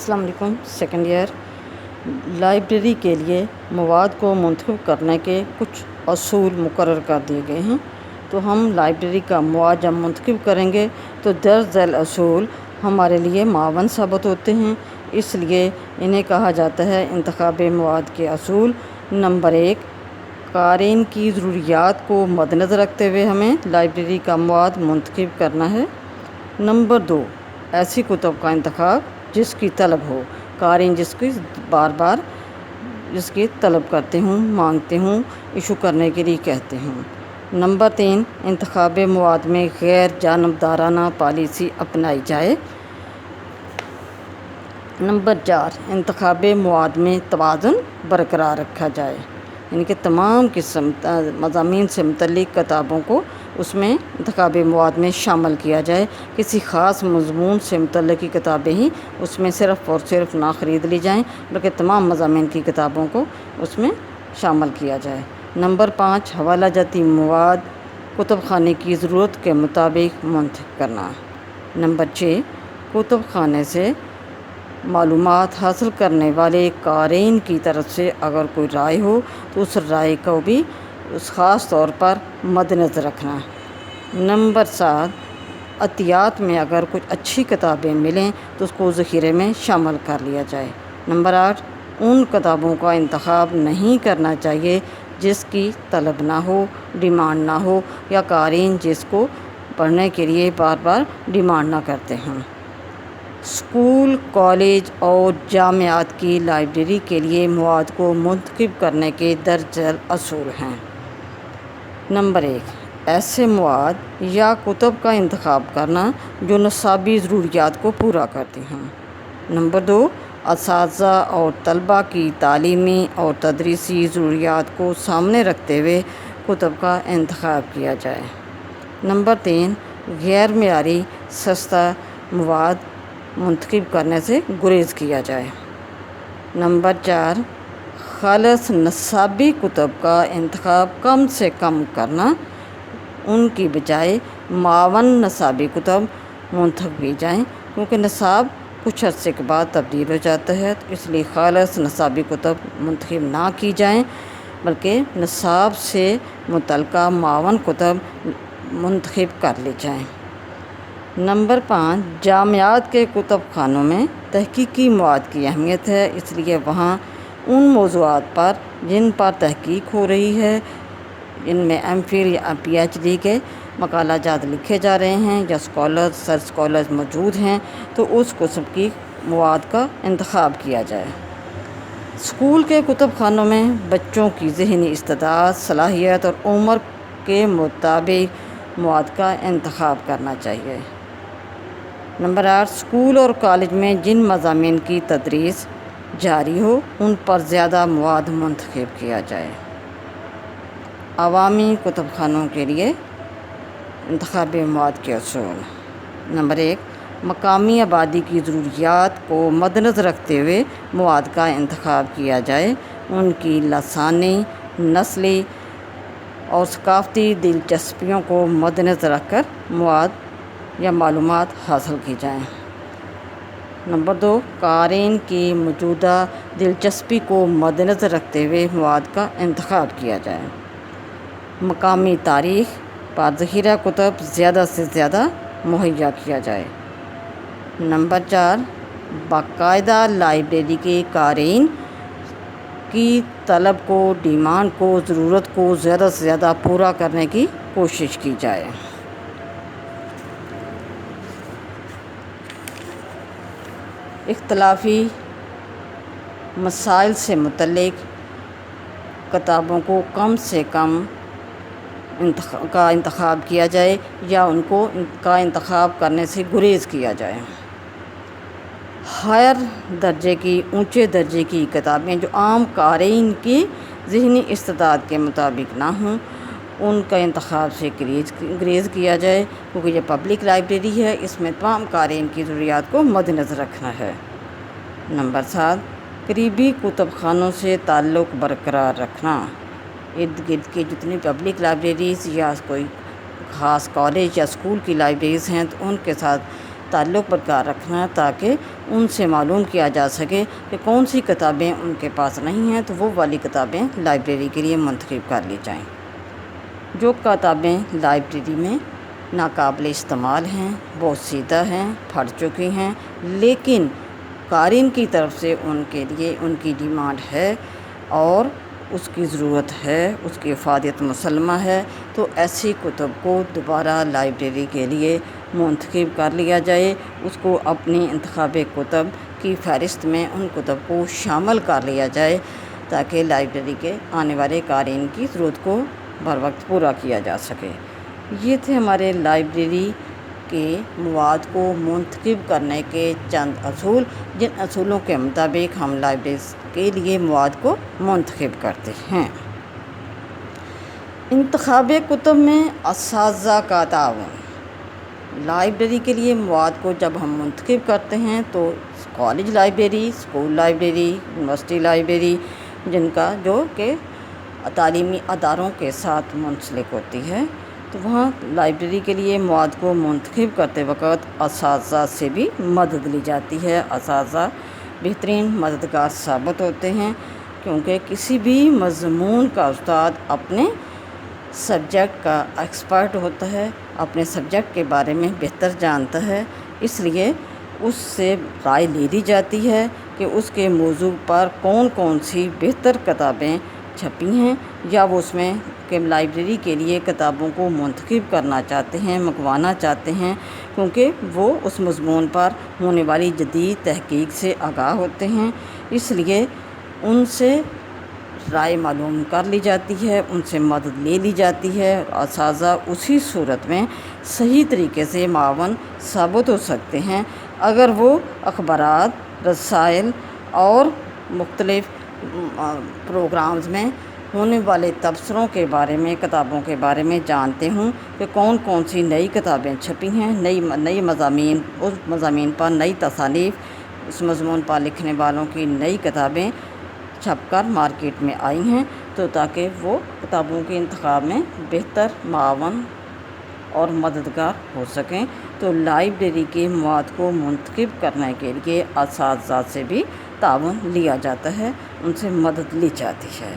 السلام علیکم۔ Second year library کے لیے مواد کو منتخب کرنے کے کچھ اصول مقرر کر دیے گئے ہیں۔ تو ہم لائبریری کا مواد جب منتخب کریں گے تو درج ذیل اصول ہمارے لیے معاون ثابت ہوتے ہیں، اس لیے انہیں کہا جاتا ہے انتخاب مواد کے اصول۔ نمبر 1، قارئین کی ضروریات کو مد نظر رکھتے ہوئے ہمیں لائبریری کا مواد منتخب کرنا ہے۔ نمبر 2، ایسی کتب کا انتخاب جس کی طلب ہو، قارئین جس کی بار بار جس کی طلب کرتے ہوں، مانگتے ہوں، ایشو کرنے کے لیے کہتے ہوں۔ نمبر 3، انتخاب مواد میں غیر جانبدارانہ پالیسی اپنائی جائے۔ نمبر 4، انتخاب مواد میں توازن برقرار رکھا جائے، یعنی کہ تمام قسم مضامین سے متعلق کتابوں کو اس میں انتخاب مواد میں شامل کیا جائے۔ کسی خاص مضمون سے متعلق کی کتابیں ہی اس میں صرف اور صرف نہ خرید لی جائیں، بلکہ تمام مضامین کی کتابوں کو اس میں شامل کیا جائے۔ نمبر 5، حوالہ جاتی مواد کتب خانے کی ضرورت کے مطابق منتخب کرنا۔ نمبر 6، کتب خانے سے معلومات حاصل کرنے والے قارئین کی طرف سے اگر کوئی رائے ہو تو اس رائے کو بھی اس خاص طور پر مد نظر رکھنا۔ نمبر 7، عطیات میں اگر کچھ اچھی کتابیں ملیں تو اس کو ذخیرے میں شامل کر لیا جائے۔ نمبر 8، ان کتابوں کا انتخاب نہیں کرنا چاہیے جس کی طلب نہ ہو، ڈیمانڈ نہ ہو، یا قارئین جس کو پڑھنے کے لیے بار بار ڈیمانڈ نہ کرتے ہوں۔ اسکول، کالج اور جامعات کی لائبریری کے لیے مواد کو منتخب کرنے کے درج ذیل اصول ہیں۔ نمبر 1، ایسے مواد یا کتب کا انتخاب کرنا جو نصابی ضروریات کو پورا کرتی ہوں۔ نمبر 2، اساتذہ اور طلباء کی تعلیمی اور تدریسی ضروریات کو سامنے رکھتے ہوئے کتب کا انتخاب کیا جائے۔ نمبر 3، غیر معیاری سستا مواد منتخب کرنے سے گریز کیا جائے۔ نمبر 4، خالص نصابی کتب کا انتخاب کم سے کم کرنا، ان کی بجائے معاون نصابی کتب منتخب کی جائیں، کیونکہ نصاب کچھ عرصے کے بعد تبدیل ہو جاتا ہے، تو اس لیے خالص نصابی کتب منتخب نہ کی جائیں، بلکہ نصاب سے متعلقہ معاون کتب منتخب کر لی جائیں۔ نمبر 5، جامعات کے کتب خانوں میں تحقیقی مواد کی اہمیت ہے، اس لیے وہاں ان موضوعات پر جن پر تحقیق ہو رہی ہے، ان میں ایم فل یا پی ایچ ڈی کے مقالہ جات لکھے جا رہے ہیں یا ریسرچ اسکالرز موجود ہیں، تو اس قسم کی مواد کا انتخاب کیا جائے۔ اسکول کے کتب خانوں میں بچوں کی ذہنی استعداد، صلاحیت اور عمر کے مطابق مواد کا انتخاب کرنا چاہیے۔ نمبر 8، اسکول اور کالج میں جن مضامین کی تدریس جاری ہو ان پر زیادہ مواد منتخب کیا جائے۔ عوامی کتب خانوں کے لیے انتخابی مواد کے اصول۔ نمبر 1، مقامی آبادی کی ضروریات کو مد نظر رکھتے ہوئے مواد کا انتخاب کیا جائے، ان کی لسانی، نسلی اور ثقافتی دلچسپیوں کو مد نظر رکھ کر مواد یا معلومات حاصل کی جائیں۔ نمبر 2، قارئین کی موجودہ دلچسپی کو مد نظر رکھتے ہوئے مواد کا انتخاب کیا جائے۔ مقامی تاریخ پر ذخیرہ کتب زیادہ سے زیادہ مہیا کیا جائے۔ نمبر 4، باقاعدہ لائبریری کے قارئین کی طلب کو، ڈیمانڈ کو، ضرورت کو زیادہ سے زیادہ پورا کرنے کی کوشش کی جائے۔ اختلافی مسائل سے متعلق کتابوں کو کم سے کم کا انتخاب کیا جائے یا ان کا انتخاب کرنے سے گریز کیا جائے۔ ہائر درجے کی، اونچے درجے کی کتابیں جو عام قارئین کی ذہنی استعداد کے مطابق نہ ہوں، ان کا انتخاب سے گریز کیا جائے، کیونکہ یہ پبلک لائبریری ہے، اس میں تمام قارئین کی ضروریات کو مد نظر رکھنا ہے۔ نمبر 7، قریبی کتب خانوں سے تعلق برقرار رکھنا، ارد گرد کی جتنی پبلک لائبریریز یا کوئی خاص کالج یا اسکول کی لائبریریز ہیں تو ان کے ساتھ تعلق برقرار رکھنا ہے تاکہ ان سے معلوم کیا جا سکے کہ کون سی کتابیں ان کے پاس نہیں ہیں تو وہ والی کتابیں لائبریری کے لیے منتخب کر لی جائیں۔ جو کتابیں لائبریری میں ناقابل استعمال ہیں، بوسیدہ ہیں، پھٹ چکی ہیں، لیکن قارئین کی طرف سے ان کے لیے ان کی ڈیمانڈ ہے اور اس کی ضرورت ہے، اس کی افادیت مسلمہ ہے، تو ایسی کتب کو دوبارہ لائبریری کے لیے منتخب کر لیا جائے، اس کو اپنی انتخاب کتب کی فہرست میں ان کتب کو شامل کر لیا جائے تاکہ لائبریری کے آنے والے قارئین کی ضرورت کو بر وقت پورا کیا جا سکے۔ یہ تھے ہمارے لائبریری کے مواد کو منتخب کرنے کے چند اصول، جن اصولوں کے مطابق ہم لائبریری کے لیے مواد کو منتخب کرتے ہیں۔ انتخاب کتب میں اساتذہ کا تعاون۔ لائبریری کے لیے مواد کو جب ہم منتخب کرتے ہیں تو college library, school library, university library, جن کا جو کہ تعلیمی اداروں کے ساتھ منسلک ہوتی ہے، تو وہاں لائبریری کے لیے مواد کو منتخب کرتے وقت اساتذہ سے بھی مدد لی جاتی ہے۔ اساتذہ بہترین مددگار ثابت ہوتے ہیں کیونکہ کسی بھی مضمون کا استاد اپنے سبجیکٹ کا ایکسپرٹ ہوتا ہے، اپنے سبجیکٹ کے بارے میں بہتر جانتا ہے، اس لیے اس سے رائے لے لی جاتی ہے کہ اس کے موضوع پر کون کون سی بہتر کتابیں چھپی ہیں، یا وہ اس میں کہ لائبریری کے لیے کتابوں کو منتخب کرنا چاہتے ہیں، منگوانا چاہتے ہیں، کیونکہ وہ اس مضمون پر ہونے والی جدید تحقیق سے آگاہ ہوتے ہیں، اس لیے ان سے رائے معلوم کر لی جاتی ہے، ان سے مدد لے لی جاتی ہے، اور اساتذہ اسی صورت میں صحیح طریقے سے معاون ثابت ہو سکتے ہیں اگر وہ اخبارات، رسائل اور مختلف پروگرامز میں ہونے والے تبصروں کے بارے میں، کتابوں کے بارے میں جانتے ہوں کہ کون کون سی نئی کتابیں چھپی ہیں، نئی مضامین، اس مضامین پر نئی تصانیف، اس مضمون پر لکھنے والوں کی نئی کتابیں چھپ کر مارکیٹ میں آئی ہیں، تو تاکہ وہ کتابوں کے انتخاب میں بہتر معاون اور مددگار ہو سکیں، تو لائبریری کے مواد کو منتخب کرنے کے لیے اساتذہ سے بھی تعاون لیا جاتا ہے، ان سے مدد لی جاتی ہے۔